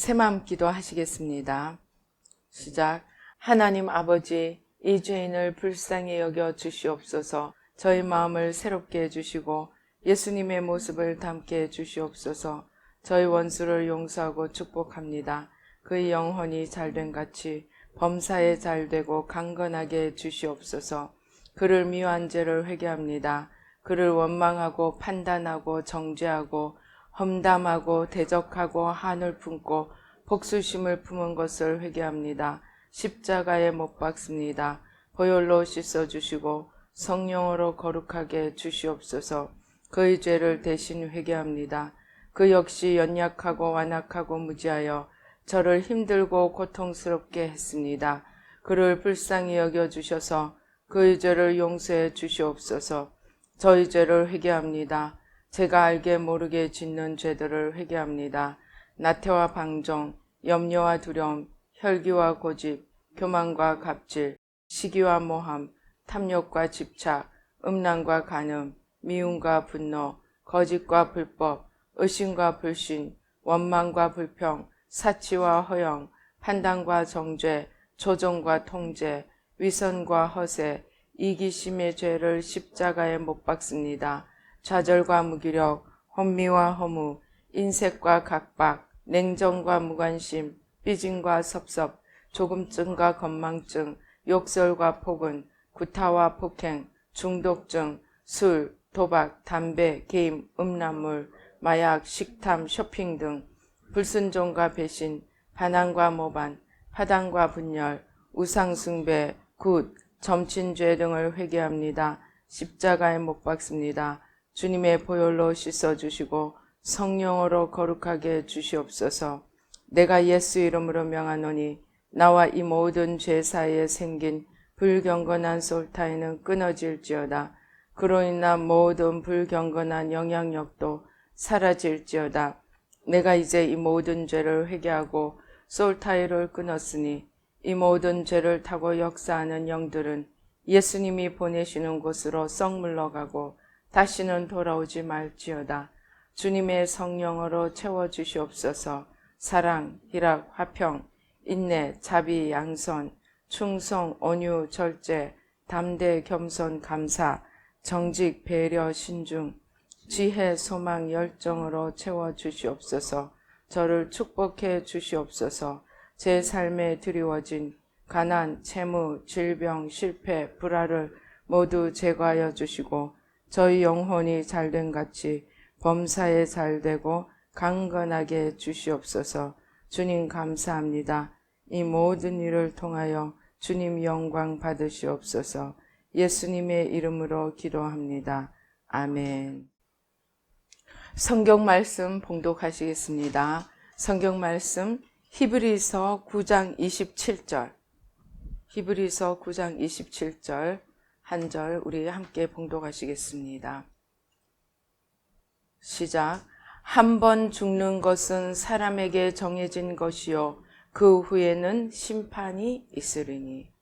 새마음 기도하시겠습니다. 시작. 하나님 아버지, 이 죄인을 불쌍히 여겨 주시옵소서. 저희 마음을 새롭게 해주시고 예수님의 모습을 담게 해주시옵소서. 저희 원수를 용서하고 축복합니다. 그의 영혼이 잘된 같이 범사에 잘되고 강건하게 해주시옵소서. 그를 미워한 죄를 회개합니다. 그를 원망하고 판단하고 정죄하고 험담하고 대적하고 한을 품고 복수심을 품은 것을 회개합니다. 십자가에 못 박습니다. 보혈로 씻어주시고 성령으로 거룩하게 주시옵소서. 그의 죄를 대신 회개합니다. 그 역시 연약하고 완악하고 무지하여 저를 힘들고 고통스럽게 했습니다. 그를 불쌍히 여겨주셔서 그의 죄를 용서해 주시옵소서. 저희 죄를 회개합니다. 제가 알게 모르게 짓는 죄들을 회개합니다. 나태와 방종, 염려와 두려움, 혈기와 고집, 교만과 갑질, 시기와 모함, 탐욕과 집착, 음란과 간음, 미움과 분노, 거짓과 불법, 의심과 불신, 원망과 불평, 사치와 허영, 판단과 정죄, 조종과 통제, 위선과 허세, 이기심의 죄를 십자가에 못 박습니다. 좌절과 무기력, 혼미와 허무, 인색과 각박, 냉정과 무관심, 삐짐과 섭섭, 조금증과 건망증, 욕설과 폭언, 구타와 폭행, 중독증, 술, 도박, 담배, 게임, 음란물, 마약, 식탐, 쇼핑 등 불순종과 배신, 반항과 모반, 파당과 분열, 우상숭배, 굿, 점친죄 등을 회개합니다. 십자가에 못 박습니다. 주님의 보혈로 씻어주시고 성령으로 거룩하게 주시옵소서. 내가 예수 이름으로 명하노니 나와 이 모든 죄 사이에 생긴 불경건한 솔타이는 끊어질지어다. 그로 인한 모든 불경건한 영향력도 사라질지어다. 내가 이제 이 모든 죄를 회개하고 솔타이를 끊었으니 이 모든 죄를 타고 역사하는 영들은 예수님이 보내시는 곳으로 썩 물러가고 다시는 돌아오지 말지어다. 주님의 성령으로 채워주시옵소서. 사랑, 희락, 화평, 인내, 자비, 양선, 충성, 온유, 절제, 담대, 겸손, 감사, 정직, 배려, 신중, 지혜, 소망, 열정으로 채워주시옵소서. 저를 축복해 주시옵소서. 제 삶에 드리워진 가난, 채무, 질병, 실패, 불화를 모두 제거하여 주시고 저희 영혼이 잘된 같이 범사에 잘되고 강건하게 주시옵소서. 주님 감사합니다. 이 모든 일을 통하여 주님 영광 받으시옵소서. 예수님의 이름으로 기도합니다. 아멘. 성경 말씀 봉독하시겠습니다. 성경 말씀 히브리서 9장 27절, 히브리서 9장 27절 한 절 우리 함께 봉독하시겠습니다. 시작. 한 번 죽는 것은 사람에게 정해진 것이요 그 후에는 심판이 있으리니.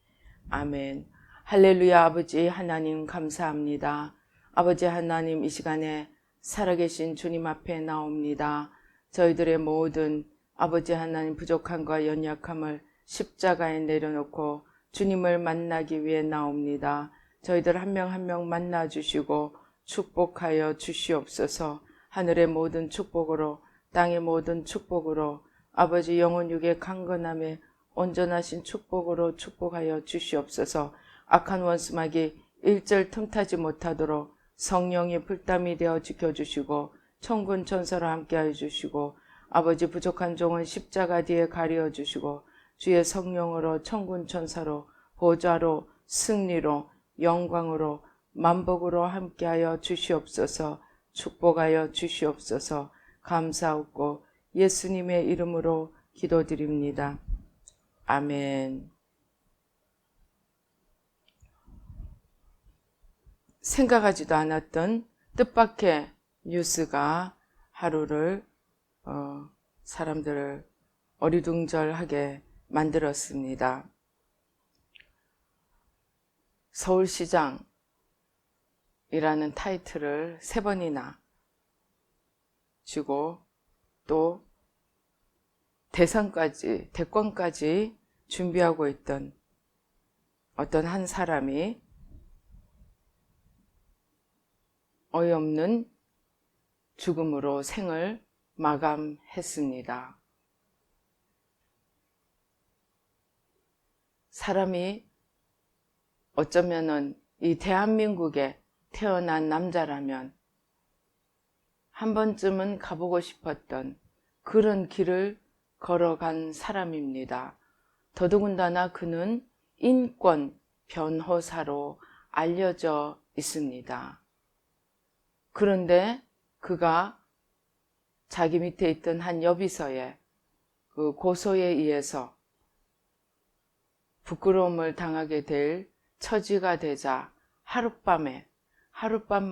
아멘. 할렐루야. 아버지 하나님 감사합니다. 아버지 하나님, 이 시간에 살아계신 주님 앞에 나옵니다. 저희들의 모든 아버지 하나님 부족함과 연약함을 십자가에 내려놓고 주님을 만나기 위해 나옵니다. 저희들 한 명 한 명 만나주시고 축복하여 주시옵소서. 하늘의 모든 축복으로, 땅의 모든 축복으로, 아버지 영혼 육의 강건함에 온전하신 축복으로 축복하여 주시옵소서. 악한 원수마귀 일절 틈타지 못하도록 성령의 불담이 되어 지켜주시고 천군 천사로 함께하여 주시고 아버지 부족한 종은 십자가 뒤에 가리어 주시고 주의 성령으로 천군 천사로 보좌로 승리로 영광으로 만복으로 함께하여 주시옵소서. 축복하여 주시옵소서. 감사하고 예수님의 이름으로 기도드립니다. 아멘. 생각하지도 않았던 뜻밖의 뉴스가 하루를 사람들을 어리둥절하게 만들었습니다. 서울시장이라는 타이틀을 3번이나 쥐고 또 대권까지 준비하고 있던 어떤 한 사람이 어이없는 죽음으로 생을 마감했습니다. 사람이 어쩌면은 이 대한민국에 태어난 남자라면 한 번쯤은 가보고 싶었던 그런 길을 걸어간 사람입니다. 더더군다나 그는 인권 변호사로 알려져 있습니다. 그런데 그가 자기 밑에 있던 한 여비서의 그 고소에 의해서 부끄러움을 당하게 될 처지가 되자 하룻밤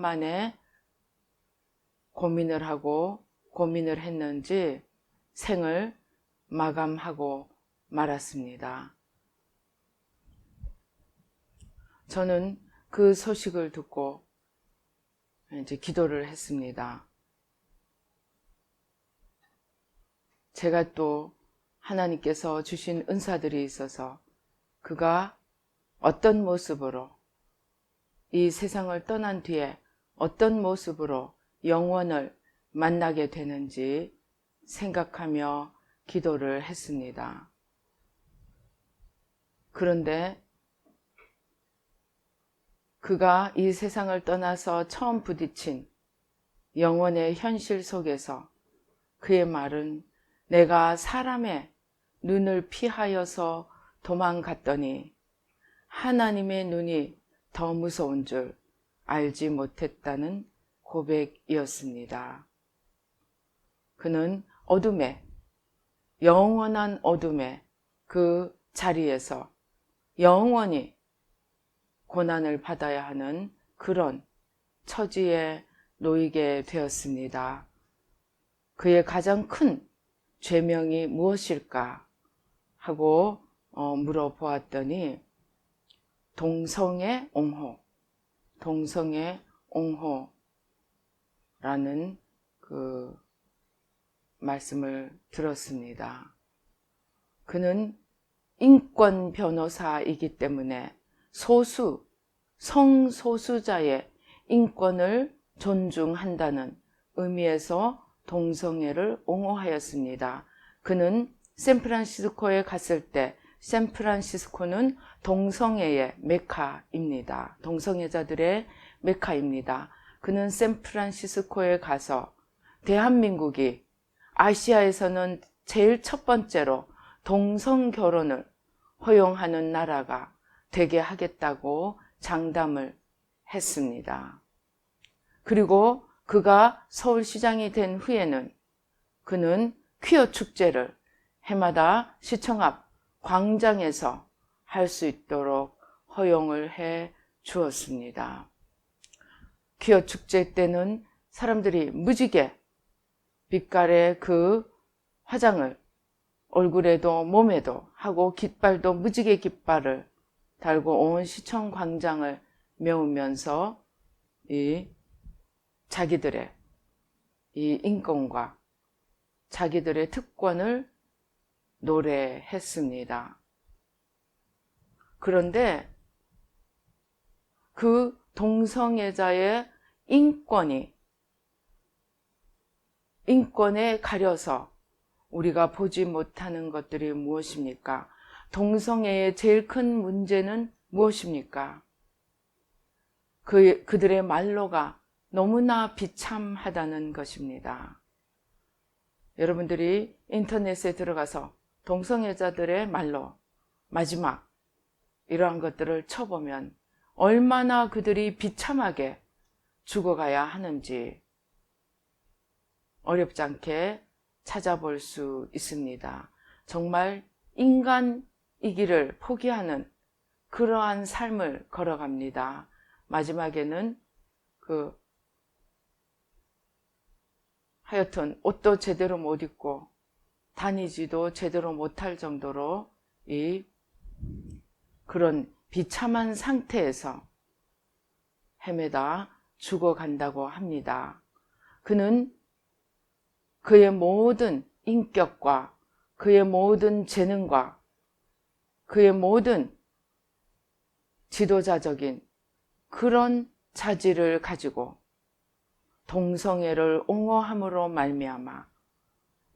만에 고민을 했는지 생을 마감하고 말았습니다. 저는 그 소식을 듣고 이제 기도를 했습니다. 제가 또 하나님께서 주신 은사들이 있어서 그가 어떤 모습으로 이 세상을 떠난 뒤에 어떤 모습으로 영원을 만나게 되는지 생각하며 기도를 했습니다. 그런데 그가 이 세상을 떠나서 처음 부딪힌 영원의 현실 속에서 그의 말은 내가 사람의 눈을 피하여서 도망갔더니 하나님의 눈이 더 무서운 줄 알지 못했다는 고백이었습니다. 그는 영원한 어둠의 그 자리에서 영원히 고난을 받아야 하는 그런 처지에 놓이게 되었습니다. 그의 가장 큰 죄명이 무엇일까 하고 물어보았더니 동성애 옹호라는 그 말씀을 들었습니다. 그는 인권 변호사이기 때문에 성소수자의 인권을 존중한다는 의미에서 동성애를 옹호하였습니다. 그는 샌프란시스코에 갔을 때 샌프란시스코는 동성애의 메카입니다. 동성애자들의 메카입니다. 그는 샌프란시스코에 가서 대한민국이 아시아에서는 제일 첫 번째로 동성 결혼을 허용하는 나라가 되게 하겠다고 장담을 했습니다. 그리고 그가 서울시장이 된 후에는 그는 퀴어 축제를 해마다 시청 앞 광장에서 할 수 있도록 허용을 해 주었습니다. 퀴어 축제 때는 사람들이 무지개 빛깔의 그 화장을 얼굴에도 몸에도 하고 깃발도 무지개 깃발을 달고 온 시청 광장을 메우면서 자기들의 이 인권과 자기들의 특권을 노래했습니다. 그런데 그 동성애자의 인권에 가려서 우리가 보지 못하는 것들이 무엇입니까? 동성애의 제일 큰 문제는 무엇입니까? 그들의 말로가 너무나 비참하다는 것입니다. 여러분들이 인터넷에 들어가서 동성애자들의 말로 마지막 이러한 것들을 쳐보면 얼마나 그들이 비참하게 죽어가야 하는지 어렵지 않게 찾아볼 수 있습니다. 정말 인간이기를 포기하는 그러한 삶을 걸어갑니다. 마지막에는 하여튼 옷도 제대로 못 입고 다니지도 제대로 못할 정도로 그런 비참한 상태에서 헤매다 죽어간다고 합니다. 그는 그의 모든 인격과 그의 모든 재능과 그의 모든 지도자적인 그런 자질을 가지고 동성애를 옹호함으로 말미암아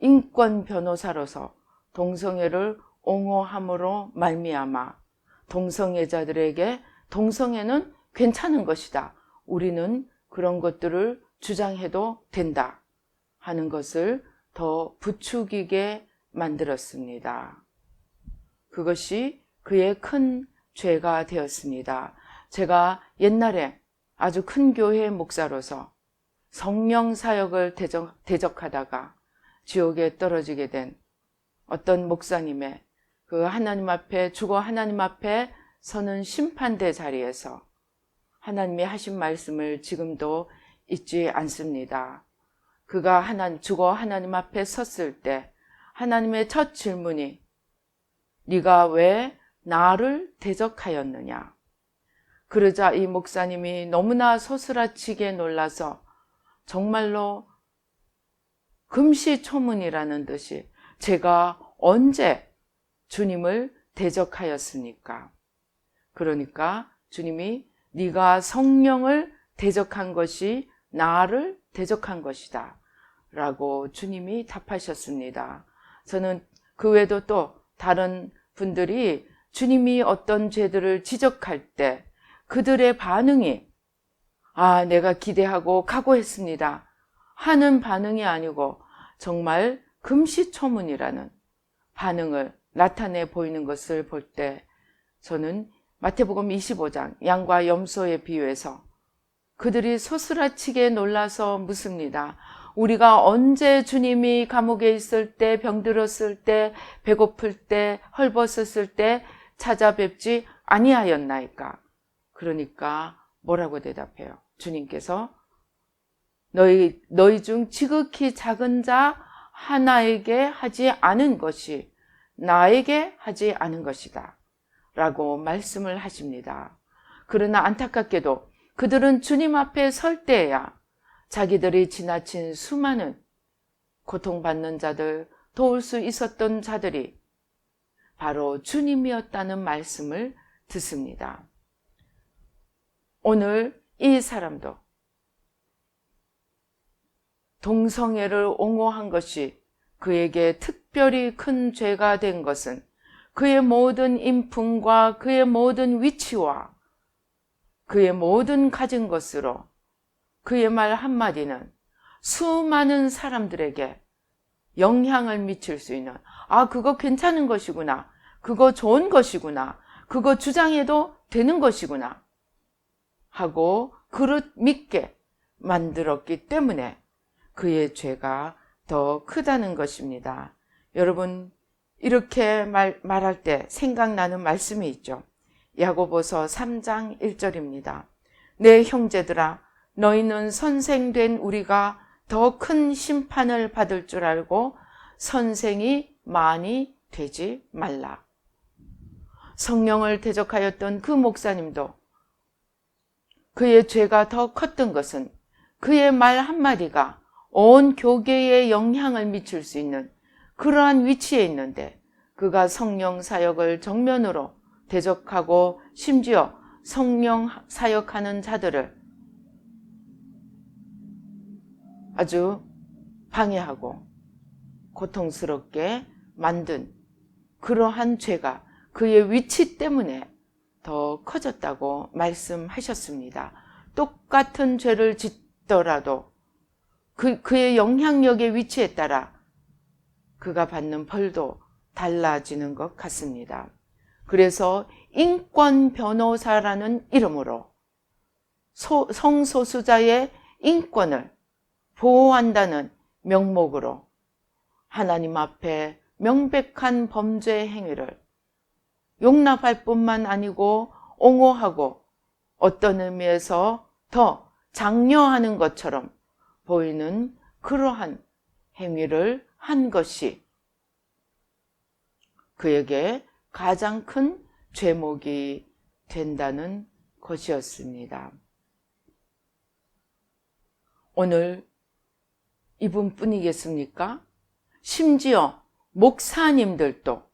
인권 변호사로서 동성애를 옹호함으로 말미암아 동성애자들에게 동성애는 괜찮은 것이다. 우리는 그런 것들을 주장해도 된다 하는 것을 더 부추기게 만들었습니다. 그것이 그의 큰 죄가 되었습니다. 제가 옛날에 아주 큰 교회 목사로서 성령 사역을 대적하다가 지옥에 떨어지게 된 어떤 목사님의 그 하나님 앞에 죽어 하나님 앞에 서는 심판대 자리에서 하나님이 하신 말씀을 지금도 잊지 않습니다. 그가 죽어 하나님 앞에 섰을 때 하나님의 첫 질문이 네가 왜 나를 대적하였느냐? 그러자 이 목사님이 너무나 소스라치게 놀라서 정말로 금시초문이라는 듯이 제가 언제 주님을 대적하였습니까? 그러니까 주님이 네가 성령을 대적한 것이 나를 대적한 것이다 라고 주님이 답하셨습니다. 저는 그 외에도 또 다른 분들이 주님이 어떤 죄들을 지적할 때 그들의 반응이 내가 기대하고 각오했습니다 하는 반응이 아니고 정말 금시초문이라는 반응을 나타내 보이는 것을 볼 때 저는 마태복음 25장 양과 염소의 비유에서 그들이 소스라치게 놀라서 묻습니다. 우리가 언제 주님이 감옥에 있을 때, 병들었을 때, 배고플 때, 헐벗었을 때 찾아뵙지 아니하였나이까? 그러니까 뭐라고 대답해요? 주님께서 너희 중 지극히 작은 자 하나에게 하지 않은 것이 나에게 하지 않은 것이다 라고 말씀을 하십니다. 그러나 안타깝게도 그들은 주님 앞에 설 때에야 자기들이 지나친 수많은 고통받는 자들, 도울 수 있었던 자들이 바로 주님이었다는 말씀을 듣습니다. 오늘 이 사람도 동성애를 옹호한 것이 그에게 특별히 큰 죄가 된 것은 그의 모든 인품과 그의 모든 위치와 그의 모든 가진 것으로 그의 말 한마디는 수많은 사람들에게 영향을 미칠 수 있는 그거 괜찮은 것이구나, 그거 좋은 것이구나, 그거 주장해도 되는 것이구나 하고 그릇 믿게 만들었기 때문에 그의 죄가 더 크다는 것입니다. 여러분, 이렇게 말할 때 생각나는 말씀이 있죠. 야고보서 3장 1절입니다. 내 형제들아, 너희는 선생된 우리가 더 큰 심판을 받을 줄 알고 선생이 많이 되지 말라. 성령을 대적하였던 그 목사님도 그의 죄가 더 컸던 것은 그의 말 한마디가 온 교계에 영향을 미칠 수 있는 그러한 위치에 있는데 그가 성령 사역을 정면으로 대적하고 심지어 성령 사역하는 자들을 아주 방해하고 고통스럽게 만든 그러한 죄가 그의 위치 때문에 더 커졌다고 말씀하셨습니다. 똑같은 죄를 짓더라도 그의 영향력의 위치에 따라 그가 받는 벌도 달라지는 것 같습니다. 그래서 인권 변호사라는 이름으로 성소수자의 인권을 보호한다는 명목으로 하나님 앞에 명백한 범죄 행위를 용납할 뿐만 아니고 옹호하고 어떤 의미에서 더 장려하는 것처럼 보이는 그러한 행위를 한 것이 그에게 가장 큰 죄목이 된다는 것이었습니다. 오늘 이분뿐이겠습니까? 심지어 목사님들도,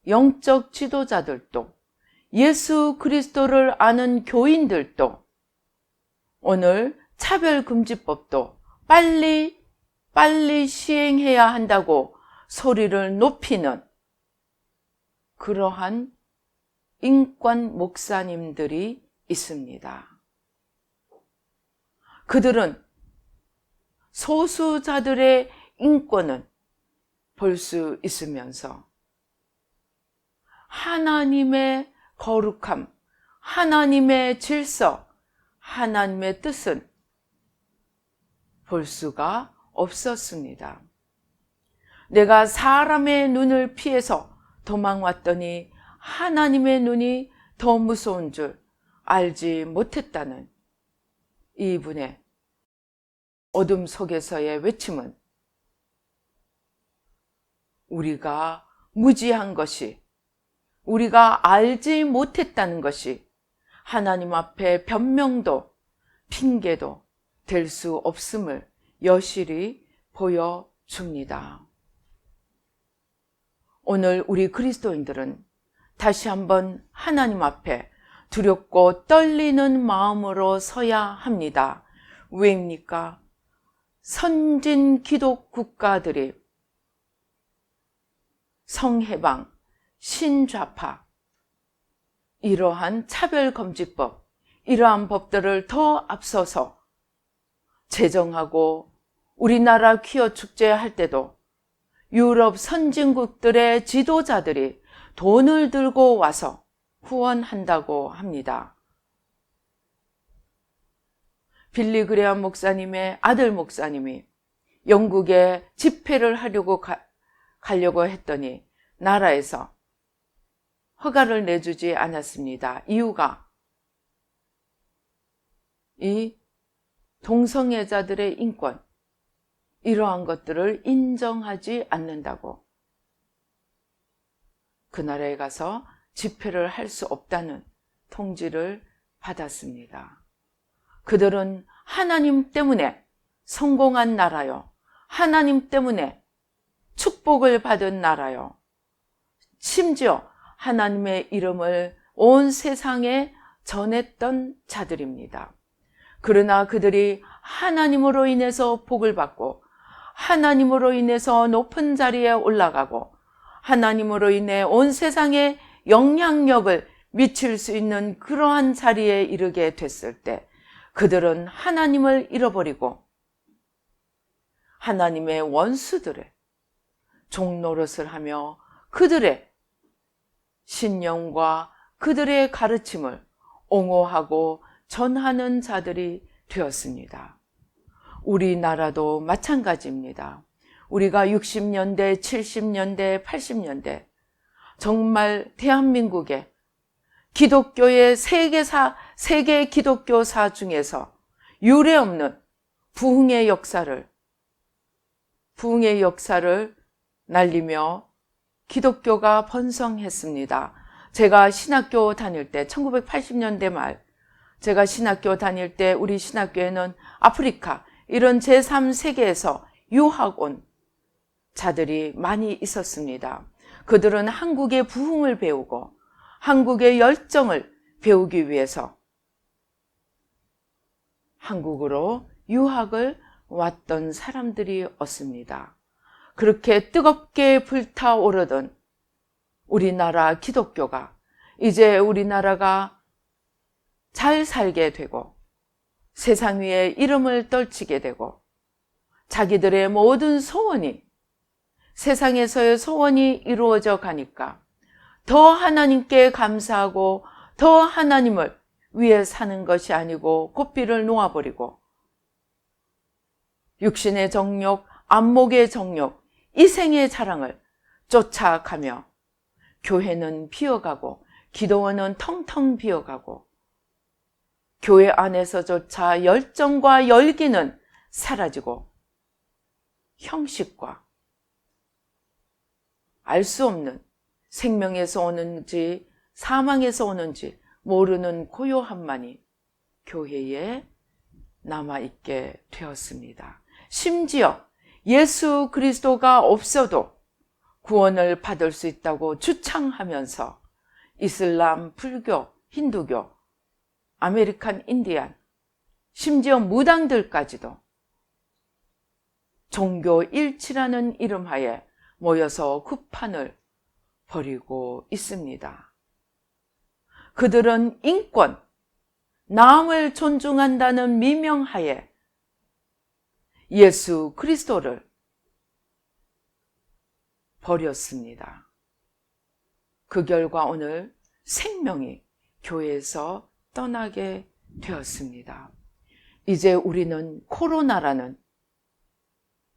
영적 지도자들도, 예수 그리스도를 아는 교인들도 오늘 차별금지법도 빨리 시행해야 한다고 소리를 높이는 그러한 인권 목사님들이 있습니다. 그들은 소수자들의 인권은 볼 수 있으면서 하나님의 거룩함, 하나님의 질서, 하나님의 뜻은 볼 수가 없었습니다. 내가 사람의 눈을 피해서 도망왔더니 하나님의 눈이 더 무서운 줄 알지 못했다는 이분의 어둠 속에서의 외침은 우리가 무지한 것이, 우리가 알지 못했다는 것이 하나님 앞에 변명도 핑계도 될 수 없음을 여실히 보여줍니다. 오늘 우리 그리스도인들은 다시 한번 하나님 앞에 두렵고 떨리는 마음으로 서야 합니다. 왜입니까? 선진 기독 국가들이 성해방, 신좌파, 이러한 차별금지법, 이러한 법들을 더 앞서서 제정하고 우리나라 퀴어 축제 할 때도 유럽 선진국들의 지도자들이 돈을 들고 와서 후원한다고 합니다. 빌리 그레엄 목사님의 아들 목사님이 영국에 집회를 하려고 가려고 했더니 나라에서 허가를 내주지 않았습니다. 이유가 이 동성애자들의 인권, 이러한 것들을 인정하지 않는다고 그 나라에 가서 집회를 할 수 없다는 통지를 받았습니다. 그들은 하나님 때문에 성공한 나라요, 하나님 때문에 축복을 받은 나라요, 심지어 하나님의 이름을 온 세상에 전했던 자들입니다. 그러나 그들이 하나님으로 인해서 복을 받고 하나님으로 인해서 높은 자리에 올라가고 하나님으로 인해 온 세상에 영향력을 미칠 수 있는 그러한 자리에 이르게 됐을 때 그들은 하나님을 잃어버리고 하나님의 원수들의 종노릇을 하며 그들의 신령과 그들의 가르침을 옹호하고 전하는 자들이 되었습니다. 우리나라도 마찬가지입니다. 우리가 60년대, 70년대, 80년대 정말 대한민국의 기독교의 세계 기독교사 중에서 유례없는 부흥의 역사를 날리며 기독교가 번성했습니다. 제가 신학교 다닐 때 1980년대 말 제가 신학교 다닐 때 우리 신학교에는 아프리카 이런 제3세계에서 유학 온 자들이 많이 있었습니다. 그들은 한국의 부흥을 배우고 한국의 열정을 배우기 위해서 한국으로 유학을 왔던 사람들이었습니다. 그렇게 뜨겁게 불타오르던 우리나라 기독교가 이제 우리나라가 잘 살게 되고 세상 위에 이름을 떨치게 되고 자기들의 모든 소원이 세상에서의 소원이 이루어져 가니까 더 하나님께 감사하고 더 하나님을 위해 사는 것이 아니고 고삐를 놓아버리고 육신의 정욕, 안목의 정욕, 이생의 자랑을 쫓아가며 교회는 비어가고 기도원은 텅텅 비어가고 교회 안에서조차 열정과 열기는 사라지고 형식과 알 수 없는 생명에서 오는지 사망에서 오는지 모르는 고요함만이 교회에 남아있게 되었습니다. 심지어 예수 그리스도가 없어도 구원을 받을 수 있다고 주창하면서 이슬람, 불교, 힌두교, 아메리칸 인디안, 심지어 무당들까지도 종교 일치라는 이름하에 모여서 구판을 벌이고 있습니다. 그들은 인권, 남을 존중한다는 미명하에 예수 그리스도를 버렸습니다. 그 결과 오늘 생명이 교회에서 떠나게 되었습니다. 이제 우리는 코로나라는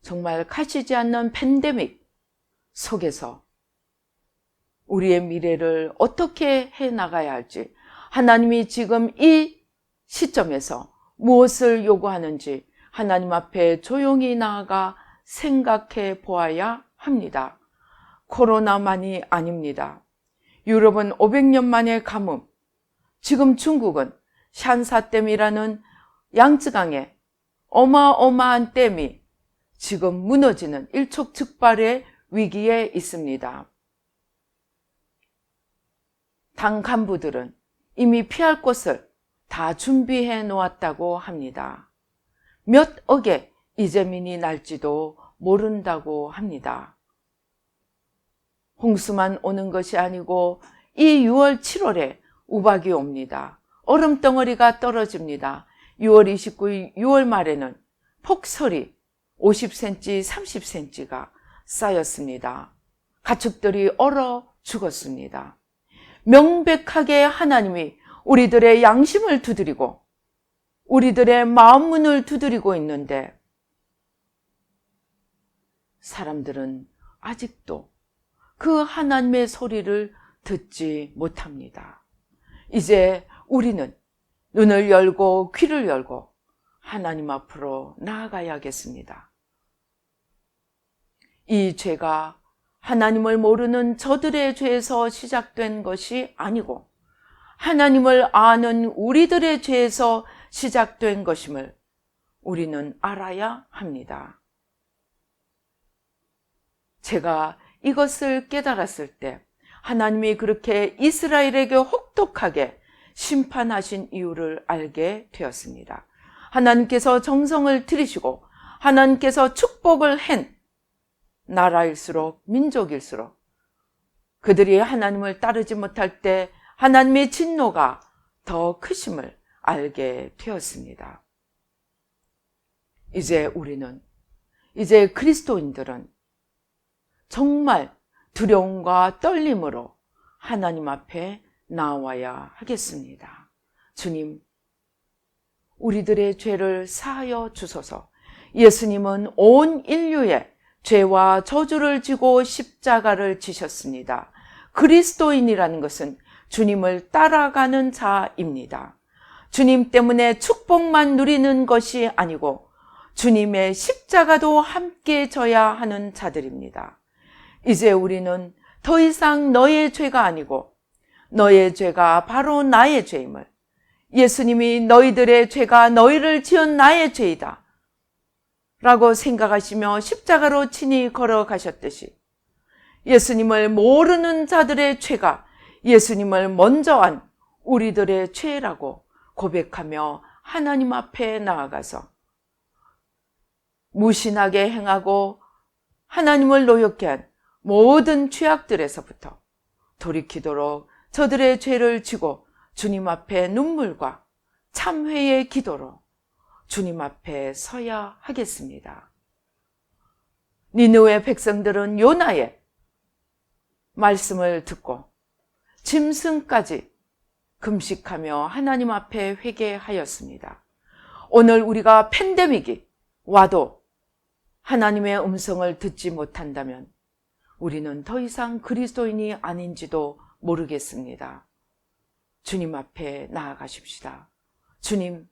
정말 가시지 않는 팬데믹 속에서 우리의 미래를 어떻게 해나가야 할지, 하나님이 지금 이 시점에서 무엇을 요구하는지 하나님 앞에 조용히 나아가 생각해 보아야 합니다. 코로나만이 아닙니다. 유럽은 500년 만의 가뭄, 지금 중국은 샨사댐이라는 양쯔강에 어마어마한 댐이 지금 무너지는 일촉즉발의 위기에 있습니다. 당 간부들은 이미 피할 곳을 다 준비해 놓았다고 합니다. 몇 억의 이재민이 날지도 모른다고 합니다. 홍수만 오는 것이 아니고 이 6월, 7월에 우박이 옵니다. 얼음덩어리가 떨어집니다. 6월 29일, 6월 말에는 폭설이 50cm, 30cm가 쌓였습니다. 가축들이 얼어 죽었습니다. 명백하게 하나님이 우리들의 양심을 두드리고 우리들의 마음문을 두드리고 있는데 사람들은 아직도 그 하나님의 소리를 듣지 못합니다. 이제 우리는 눈을 열고 귀를 열고 하나님 앞으로 나아가야겠습니다. 이 죄가 하나님을 모르는 저들의 죄에서 시작된 것이 아니고 하나님을 아는 우리들의 죄에서 시작된 것임을 우리는 알아야 합니다. 제가 이것을 깨달았을 때 하나님이 그렇게 이스라엘에게 혹독하게 심판하신 이유를 알게 되었습니다. 하나님께서 정성을 들이시고 하나님께서 축복을 한 나라일수록, 민족일수록 그들이 하나님을 따르지 못할 때 하나님의 진노가 더 크심을 알게 되었습니다. 이제 우리는, 이제 그리스도인들은 정말 두려움과 떨림으로 하나님 앞에 나와야 하겠습니다. 주님, 우리들의 죄를 사하여 주소서. 예수님은 온 인류의 죄와 저주를 지고 십자가를 지셨습니다. 그리스도인이라는 것은 주님을 따라가는 자입니다. 주님 때문에 축복만 누리는 것이 아니고 주님의 십자가도 함께 져야 하는 자들입니다. 이제 우리는 더 이상 너의 죄가 아니고 너의 죄가 바로 나의 죄임을, 예수님이 너희들의 죄가 너희를 지은 나의 죄이다 라고 생각하시며 십자가로 친히 걸어가셨듯이 예수님을 모르는 자들의 죄가 예수님을 먼저 한 우리들의 죄라고 고백하며 하나님 앞에 나아가서 무신하게 행하고 하나님을 노엽게 한 모든 죄악들에서부터 돌이키도록 저들의 죄를 지고 주님 앞에 눈물과 참회의 기도로 주님 앞에 서야 하겠습니다. 니느웨 백성들은 요나의 말씀을 듣고 짐승까지 금식하며 하나님 앞에 회개하였습니다. 오늘 우리가 팬데믹이 와도 하나님의 음성을 듣지 못한다면 우리는 더 이상 그리스도인이 아닌지도 모르겠습니다. 주님 앞에 나아가십시다. 주님,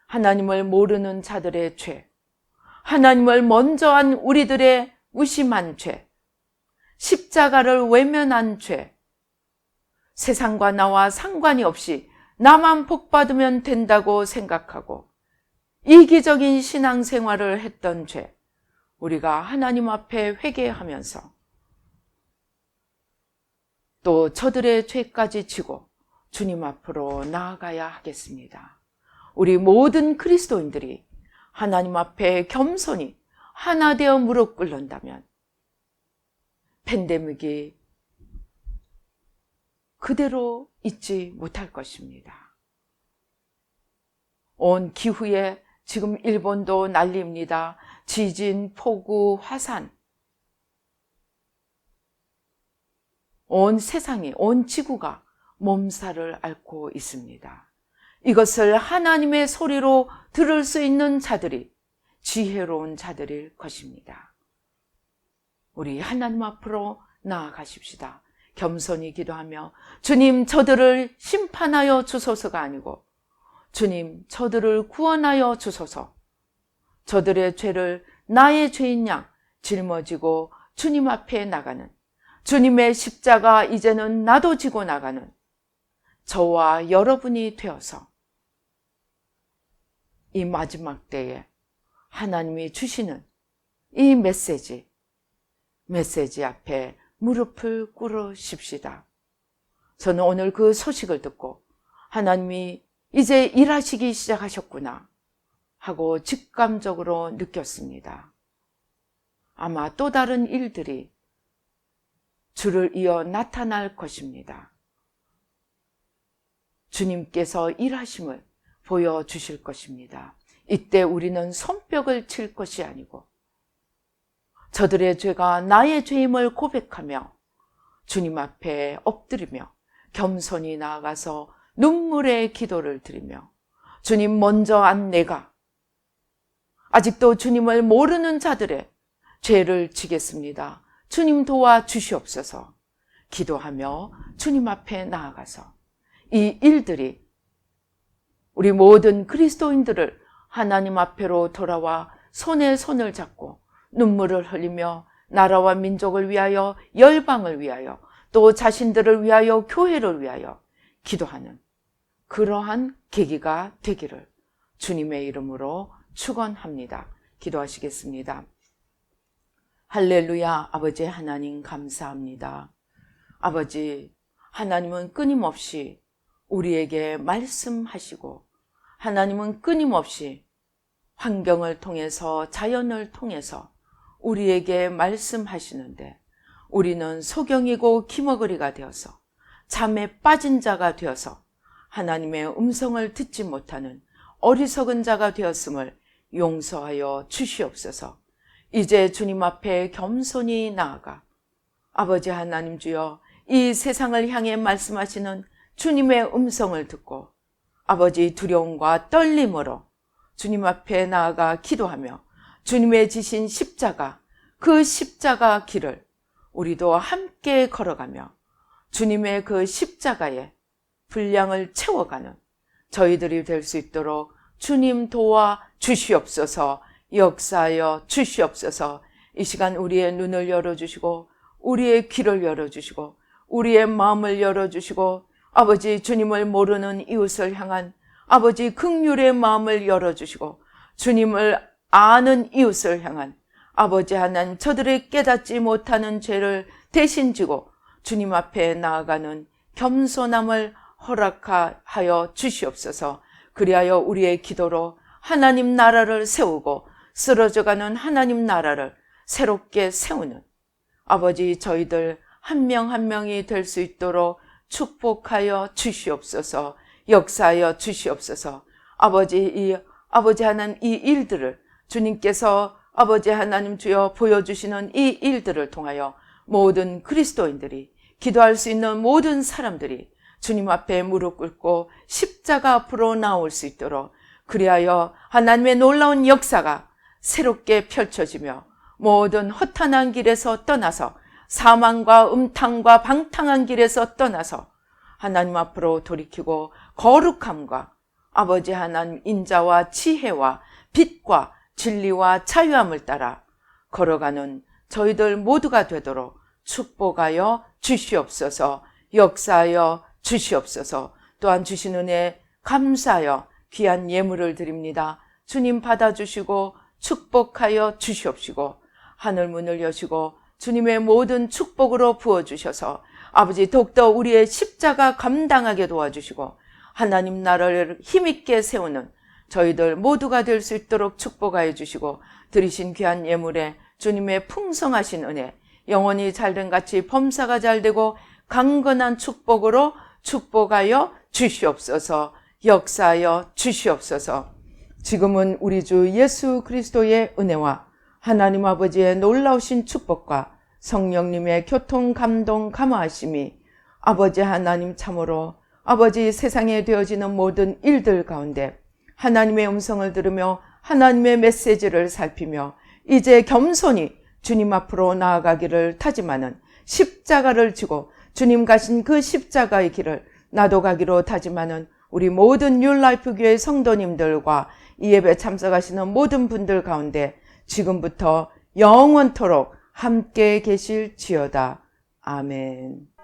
하나님을 모르는 자들의 죄, 하나님을 먼저 한 우리들의 무심한 죄, 십자가를 외면한 죄, 세상과 나와 상관이 없이 나만 복받으면 된다고 생각하고 이기적인 신앙생활을 했던 죄, 우리가 하나님 앞에 회개하면서 또 저들의 죄까지 지고 주님 앞으로 나아가야 하겠습니다. 우리 모든 그리스도인들이 하나님 앞에 겸손히 하나 되어 무릎 꿇는다면 팬데믹이 그대로 잊지 못할 것입니다. 온 기후에 지금 일본도 난리입니다. 지진, 폭우, 화산. 온 세상이, 온 지구가 몸살을 앓고 있습니다. 이것을 하나님의 소리로 들을 수 있는 자들이 지혜로운 자들일 것입니다. 우리 하나님 앞으로 나아가십시다. 겸손히 기도하며 주님 저들을 심판하여 주소서가 아니고 주님 저들을 구원하여 주소서. 저들의 죄를 나의 죄인 양 짊어지고 주님 앞에 나가는 주님의 십자가 이제는 나도 지고 나가는 저와 여러분이 되어서 이 마지막 때에 하나님이 주시는 이 메시지 앞에 무릎을 꿇으십시다. 저는 오늘 그 소식을 듣고 하나님이 이제 일하시기 시작하셨구나 하고 직감적으로 느꼈습니다. 아마 또 다른 일들이 줄을 이어 나타날 것입니다. 주님께서 일하심을 보여주실 것입니다. 이때 우리는 손뼉을 칠 것이 아니고 저들의 죄가 나의 죄임을 고백하며 주님 앞에 엎드리며 겸손히 나아가서 눈물의 기도를 드리며 주님 먼저 안 내가 아직도 주님을 모르는 자들의 죄를 지겠습니다. 주님 도와주시옵소서. 기도하며 주님 앞에 나아가서 이 일들이 우리 모든 그리스도인들을 하나님 앞에로 돌아와 손에 손을 잡고 눈물을 흘리며 나라와 민족을 위하여 열방을 위하여 또 자신들을 위하여 교회를 위하여 기도하는 그러한 계기가 되기를 주님의 이름으로 축원합니다. 기도하시겠습니다. 할렐루야. 아버지 하나님 감사합니다. 아버지 하나님은 끊임없이 우리에게 말씀하시고 하나님은 끊임없이 환경을 통해서 자연을 통해서 우리에게 말씀하시는데 우리는 소경이고 기머거리가 되어서 잠에 빠진 자가 되어서 하나님의 음성을 듣지 못하는 어리석은 자가 되었음을 용서하여 주시옵소서. 이제 주님 앞에 겸손히 나아가 아버지 하나님 주여 이 세상을 향해 말씀하시는 주님의 음성을 듣고 아버지 두려움과 떨림으로 주님 앞에 나아가 기도하며 주님의 지신 십자가 그 십자가 길을 우리도 함께 걸어가며 주님의 그 십자가에 분량을 채워가는 저희들이 될 수 있도록 주님 도와 주시옵소서. 역사하여 주시옵소서. 이 시간 우리의 눈을 열어주시고 우리의 귀를 열어주시고 우리의 마음을 열어주시고 아버지 주님을 모르는 이웃을 향한 아버지 긍휼의 마음을 열어주시고 주님을 아는 이웃을 향한 아버지 하나님 저들의 깨닫지 못하는 죄를 대신 지고 주님 앞에 나아가는 겸손함을 허락하여 주시옵소서. 그리하여 우리의 기도로 하나님 나라를 세우고 쓰러져가는 하나님 나라를 새롭게 세우는 아버지 저희들 한 명 한 명이 될 수 있도록 축복하여 주시옵소서. 역사하여 주시옵소서. 아버지 하나님 이 일들을 주님께서 아버지 하나님 주여 보여주시는 이 일들을 통하여 모든 그리스도인들이 기도할 수 있는 모든 사람들이 주님 앞에 무릎 꿇고 십자가 앞으로 나올 수 있도록 그리하여 하나님의 놀라운 역사가 새롭게 펼쳐지며 모든 허탄한 길에서 떠나서 사망과 음탕과 방탕한 길에서 떠나서 하나님 앞으로 돌이키고 거룩함과 아버지 하나님 인자와 지혜와 빛과 진리와 자유함을 따라 걸어가는 저희들 모두가 되도록 축복하여 주시옵소서. 역사하여 주시옵소서. 또한 주신 은혜 감사하여 귀한 예물을 드립니다. 주님 받아주시고 축복하여 주시옵시고 하늘 문을 여시고 주님의 모든 축복으로 부어주셔서 아버지 더욱더 우리의 십자가 감당하게 도와주시고 하나님 나라를 힘있게 세우는 저희들 모두가 될 수 있도록 축복하여 주시고 드리신 귀한 예물에 주님의 풍성하신 은혜 영원히 잘된 같이 범사가 잘되고 강건한 축복으로 축복하여 주시옵소서. 역사하여 주시옵소서. 지금은 우리 주 예수 그리스도의 은혜와 하나님 아버지의 놀라우신 축복과 성령님의 교통 감동 감화하심이 아버지 하나님 참으로 아버지 세상에 되어지는 모든 일들 가운데 하나님의 음성을 들으며 하나님의 메시지를 살피며 이제 겸손히 주님 앞으로 나아가기를 다짐하는 십자가를 지고 주님 가신 그 십자가의 길을 나도 가기로 다짐하는 우리 모든 뉴라이프 교회 성도님들과 이 예배 참석하시는 모든 분들 가운데 지금부터 영원토록 함께 계실지어다. 아멘.